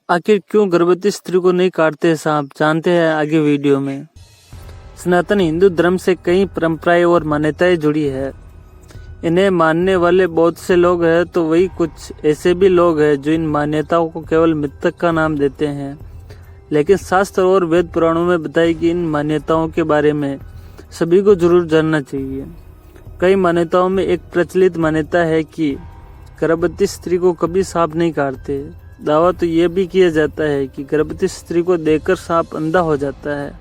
आखिर क्यों गर्भवती स्त्री को नहीं काटते सांप, जानते हैं आगे वीडियो में। सनातन हिंदू धर्म से कई परंपराएं और मान्यताएं जुड़ी है। इन्हें मानने वाले बहुत से लोग हैं, तो वही कुछ ऐसे भी लोग हैं जो इन मान्यताओं को केवल मिथक का नाम देते हैं। लेकिन शास्त्र और वेद पुराणों में बताई गई इन मान्यताओं के बारे में सभी को जरूर जानना चाहिए। कई मान्यताओं में एक प्रचलित मान्यता है कि गर्भवती स्त्री को कभी सांप नहीं काटते। दावा तो यह भी किया जाता है कि गर्भवती स्त्री को देखकर सांप अंधा हो जाता है।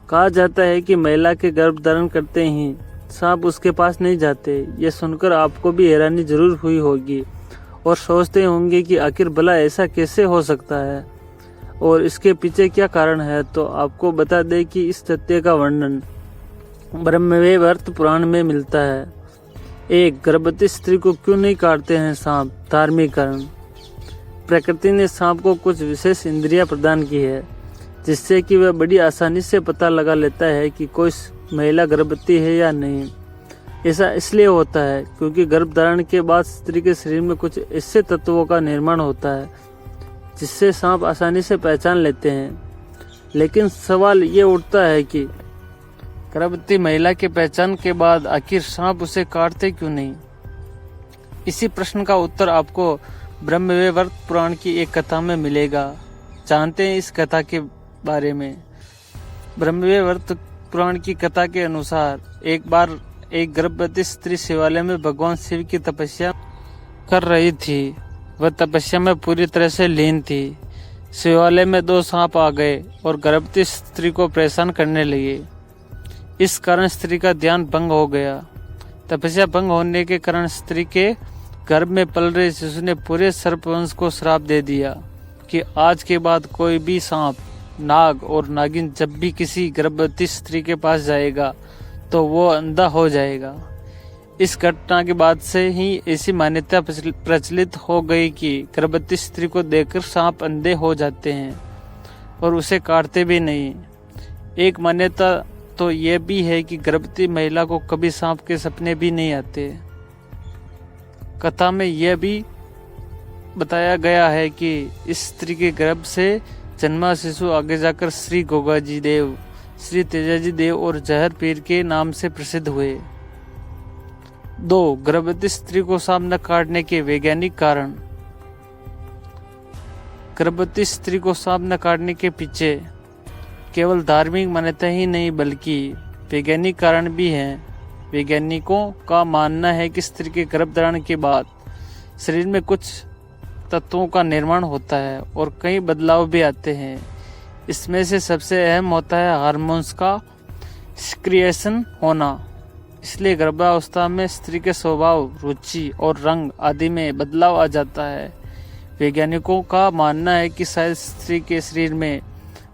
कहा जाता है कि महिला के गर्भ धारण करते ही सांप उसके पास नहीं जाते। ये सुनकर आपको भी हैरानी जरूर हुई होगी और सोचते होंगे कि आखिर भला ऐसा कैसे हो सकता है और इसके पीछे क्या कारण है। तो आपको बता दें कि इस तथ्य का वर्णन ब्रह्मवैवर्त पुराण में मिलता है। एक, गर्भवती स्त्री को क्यों नहीं काटते हैं सांप? धार्मिक कारण। प्रकृति ने सांप को कुछ विशेष इंद्रियां प्रदान की है, जिससे कि वह बड़ी आसानी से पता लगा लेता है कि कोई महिला गर्भवती है या नहीं। ऐसा इसलिए होता है क्योंकि गर्भ धारण के बाद स्त्री के शरीर में कुछ ऐसे तत्वों का निर्माण होता है जिससे सांप आसानी से पहचान लेते हैं। लेकिन सवाल ये उठता है कि गर्भवती महिला के पहचान के बाद आखिर सांप उसे काटते क्यों नहीं? इसी प्रश्न का उत्तर आपको ब्रह्मवैवर्त पुराण की एक कथा में मिलेगा। जानते हैं इस कथा के बारे में। ब्रह्मवैवर्त पुराण की कथा के अनुसार एक बार एक गर्भवती स्त्री शिवालय में भगवान शिव की तपस्या कर रही थी। वह तपस्या में पूरी तरह से लीन थी। शिवालय में दो सांप आ गए और गर्भवती स्त्री को परेशान करने लगे। इस कारण स्त्री का ध्यान भंग हो गया। तपस्या भंग होने के कारण स्त्री के गर्भ में पल रहे शिशु ने पूरे सर्पवंश को श्राप दे दिया कि आज के बाद कोई भी सांप, नाग और नागिन जब भी किसी गर्भवती स्त्री के पास जाएगा तो वो अंधा हो जाएगा। इस घटना के बाद से ही ऐसी मान्यता प्रचलित हो गई कि गर्भवती स्त्री को देखकर सांप अंधे हो जाते हैं और उसे काटते भी नहीं। एक मान्यता तो यह भी है कि गर्भवती महिला को कभी सांप के सपने भी नहीं आते। कथा में यह भी बताया गया है कि इस स्त्री के गर्भ से जन्मा शिशु आगे जाकर श्री गोगाजी देव, श्री तेजाजी देव और जहर पीर के नाम से प्रसिद्ध हुए। 2. गर्भवती स्त्री को सांप न काटने के वैज्ञानिक कारण। गर्भवती स्त्री को सांप न काटने के पीछे केवल धार्मिक मान्यता ही नहीं बल्कि वैज्ञानिक कारण भी हैं। वैज्ञानिकों का मानना है कि स्त्री के गर्भधारण के बाद शरीर में कुछ तत्वों का निर्माण होता है और कई बदलाव भी आते हैं। इसमें से सबसे अहम होता है हार्मोन्स का सिक्रिएशन होना। इसलिए गर्भावस्था में स्त्री के स्वभाव, रुचि और रंग आदि में बदलाव आ जाता है। वैज्ञानिकों का मानना है कि शायद स्त्री के शरीर में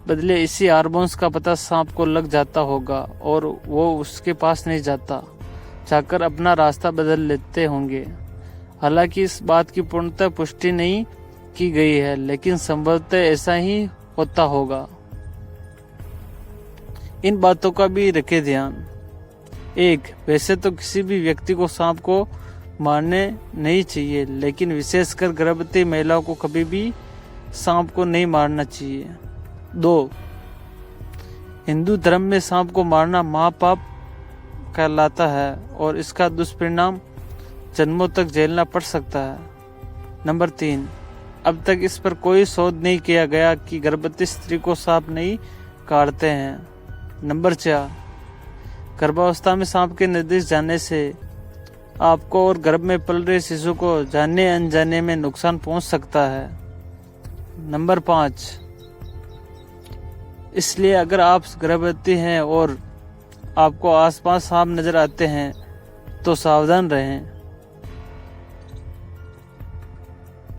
बदले इसी हार्मोन्स का पता सांप को लग जाता होगा और वो उसके पास नहीं जाकर अपना रास्ता बदल लेते होंगे। हालांकि इस बात की पूर्णतः पुष्टि नहीं की गई है, लेकिन संभवतः ऐसा ही होता होगा। इन बातों का भी रखें ध्यान। 1. वैसे तो किसी भी व्यक्ति को सांप को मारने नहीं चाहिए, लेकिन विशेषकर गर्भवती महिलाओं को कभी भी सांप को नहीं मारना चाहिए। 2. हिंदू धर्म में सांप को मारना महापाप कहलाता है और इसका दुष्परिणाम जन्मों तक झेलना पड़ सकता है। नंबर 3. अब तक इस पर कोई शोध नहीं किया गया कि गर्भवती स्त्री को सांप नहीं काटते हैं। नंबर 4. गर्भावस्था में सांप के नजदीक जाने से आपको और गर्भ में पल रहे शिशु को जाने अनजाने में नुकसान पहुंच सकता है। नंबर 5. इसलिए अगर आप गर्भवती हैं और आपको आसपास सांप नजर आते हैं तो सावधान रहें।